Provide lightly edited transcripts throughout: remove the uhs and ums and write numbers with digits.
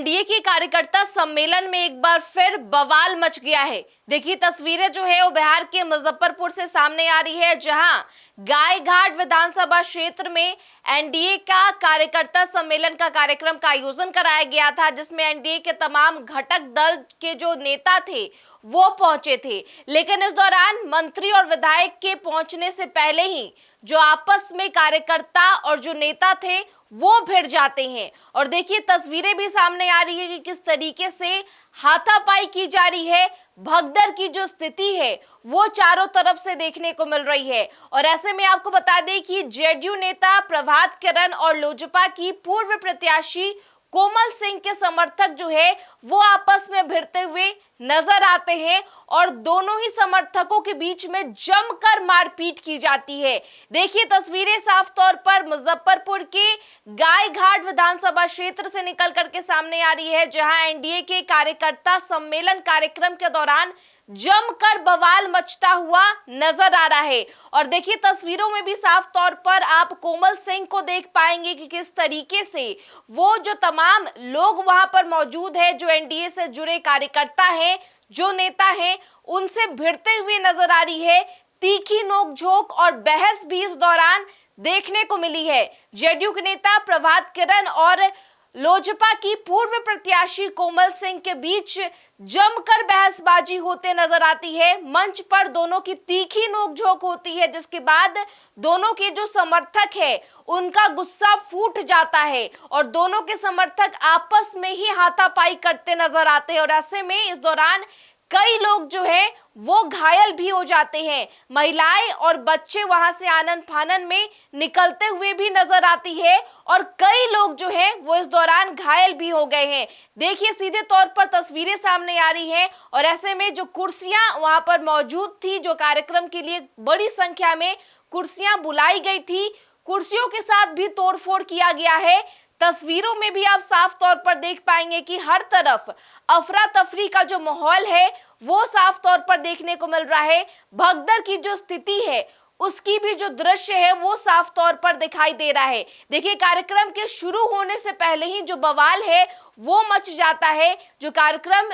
NDA के कार्यकर्ता सम्मेलन में एक बार फिर बवाल मच गया है। देखिए तस्वीरें जो है वो बिहार के मुजफ्फरपुर से सामने आ रही है, जहां गायघाट विधानसभा क्षेत्र में एनडीए का कार्यकर्ता सम्मेलन का कार्यक्रम का आयोजन कराया गया था, जिसमें एनडीए के तमाम घटक दल के जो नेता थे वो पहुंचे थे। लेकिन इस दौरान मंत्री और विधायक के पहुंचने से पहले ही जो आपस में कार्यकर्ता और जो नेता थे वो भिड़ जाते हैं। और देखिए तस्वीरें भी सामने आ रही है कि किस तरीके से हाथापाई की जा रही है। भगदड़ की जो स्थिति है वो चारों तरफ से देखने को मिल रही है। और ऐसे में आपको बता दें कि जेडीयू नेता प्रभात किरण और लोजपा की पूर्व प्रत्याशी कोमल सिंह के समर्थक जो है वो आपस में भिड़ते हुए नजर आते हैं और दोनों ही समर्थकों के बीच में जमकर मारपीट की जाती है। देखिए तस्वीरें साफ तौर पर मुजफ्फरपुर के गायघाट विधानसभा क्षेत्र से निकल करके सामने आ रही है, जहां एनडीए के कार्यकर्ता सम्मेलन कार्यक्रम के दौरान जमकर बवाल मचता हुआ नजर आ रहा है। और देखिए तस्वीरों में भी साफ तौर पर आप कोमल सिंह को देख पाएंगे कि किस तरीके से वो जो तमाम लोग वहां पर मौजूद है, जो एनडीए से जुड़े कार्यकर्ता हैं, जो नेता हैं, उनसे भिड़ते हुए नजर आ रही है। तीखी नोकझोंक और बहस भी इस दौरान देखने को मिली है। जेडीयू के नेता प्रभात किरण और लोजपा की पूर्व प्रत्याशी कोमल सिंह के बीच जमकर बहसबाजी होते नजर आती है। मंच पर दोनों की तीखी नोकझोंक होती है, जिसके बाद दोनों के जो समर्थक है उनका गुस्सा फूट जाता है और दोनों के समर्थक आपस में ही हाथापाई करते नजर आते हैं। और ऐसे में इस दौरान कई लोग जो है वो घायल भी हो जाते हैं। महिलाएं और बच्चे वहां से आनन फानन में निकलते हुए भी नजर आती है और कई लोग जो हैं वो इस दौरान घायल भी हो गए हैं। देखिए सीधे तौर पर तस्वीरें सामने आ रही हैं। और ऐसे में जो कुर्सियां वहां पर मौजूद थी, जो कार्यक्रम के लिए बड़ी संख्या में कुर्सियां बुलाई गई थी, कुर्सियों के साथ भी तोड़फोड़ किया गया है। तस्वीरों में भी आप साफ तौर पर देख पाएंगे कि हर तरफ अफरा तफरी का जो माहौल है वो साफ तौर पर देखने को मिल रहा है। भगदड़ की जो स्थिति है उसकी भी जो दृश्य है वो साफ तौर पर दिखाई दे रहा है। देखिए कार्यक्रम के शुरू होने से पहले ही जो बवाल है वो मच जाता है। जो कार्यक्रम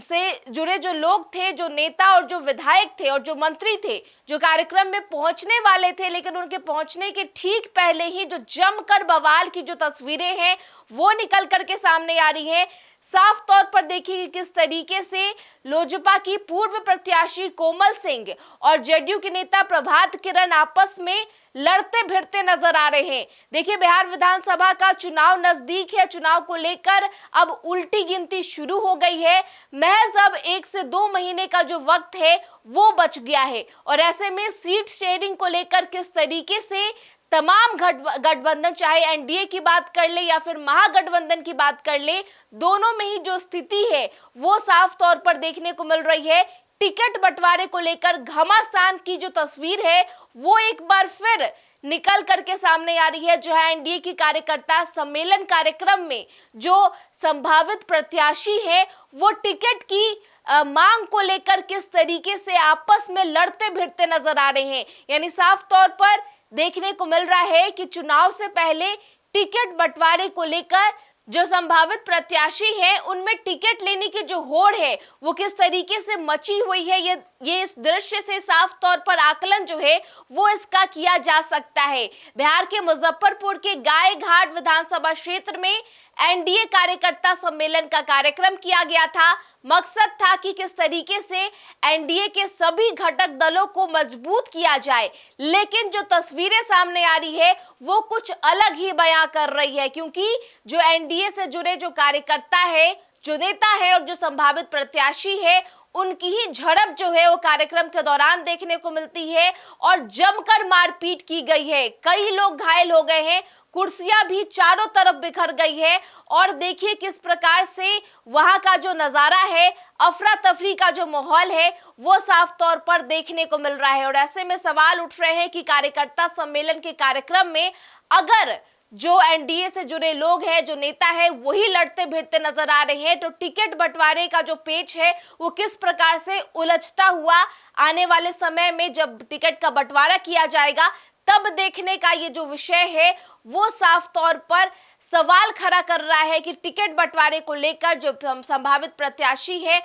से जुड़े जो लोग थे, जो नेता और जो विधायक थे और जो मंत्री थे, जो कार्यक्रम में पहुंचने वाले थे, लेकिन उनके पहुंचने के ठीक पहले ही जो जमकर बवाल की जो तस्वीरें हैं वो निकल करके सामने आ रही हैं। साफ तौर पर देखिए कि किस तरीके से लोजपा की पूर्व प्रत्याशी कोमल सिंह और जेडीयू के नेता प्रभात किरण आपस में लड़ते भिड़ते नजर आ रहे हैं। देखिए बिहार विधानसभा का चुनाव नजदीक है। चुनाव को लेकर अब उल्टी गिनती शुरू हो गई है। महज अब 1 से 2 महीने का जो वक्त है वो बच गया है। और ऐसे में सीट शेयरिंग को लेकर किस तरीके से तमाम गठबंधन, चाहे एनडीए की बात कर ले या फिर महागठबंधन की बात कर ले, दोनों में ही जो स्थिति है वो साफ तौर पर देखने को मिल रही है। टिकट बंटवारे को लेकर घमासान की जो तस्वीर है वो एक बार फिर निकल करके सामने आ रही है, जहां एनडीए की कार्यकर्ता सम्मेलन कार्यक्रम में जो संभावित प्रत्याशी है वो टिकट की मांग को लेकर किस तरीके से आपस में लड़ते भिड़ते नजर आ रहे हैं। यानी साफ तौर पर देखने को मिल रहा है कि चुनाव से पहले टिकट बंटवारे को लेकर जो संभावित प्रत्याशी हैं उनमें टिकट लेने की जो होड़ है वो किस तरीके से मची हुई है, ये इस दृश्य से साफ तौर पर आकलन जो है वो इसका किया जा सकता है। बिहार के मुजफ्फरपुर के गायघाट विधानसभा क्षेत्र में एनडीए कार्यकर्ता सम्मेलन का कार्यक्रम किया गया था। मकसद था कि किस तरीके से एनडीए के सभी घटक दलों को मजबूत किया जाए। लेकिन जो तस्वीरें सामने आ रही है वो कुछ अलग ही बयां कर रही है, क्योंकि जो एनडीए से जुड़े जो कार्यकर्ता है, जो नेता है और जो संभावित प्रत्याशी है, उनकी ही झड़प जो है वो कार्यक्रम के दौरान देखने को मिलती है और जमकर मारपीट की गई है। कई लोग घायल हो गए हैं, कुर्सियां भी चारों तरफ बिखर गई है। और देखिए किस प्रकार से वहां का जो नजारा है, अफरा तफरी का जो माहौल है वो साफ तौर पर देखने को मिल रहा है। और ऐसे में सवाल उठ रहे हैं कि कार्यकर्ता सम्मेलन के कार्यक्रम में अगर जो एनडीए से जुड़े लोग हैं, जो नेता है, वही लड़ते भिड़ते नजर आ रहे हैं। तो टिकट बंटवारे का जो पेच है वो किस प्रकार से उलझता हुआ आने वाले समय में जब टिकट का बंटवारा किया जाएगा तब देखने का ये जो विषय है वो साफ तौर पर सवाल खड़ा कर रहा है कि टिकट बंटवारे को लेकर जो संभावित प्रत्याशी है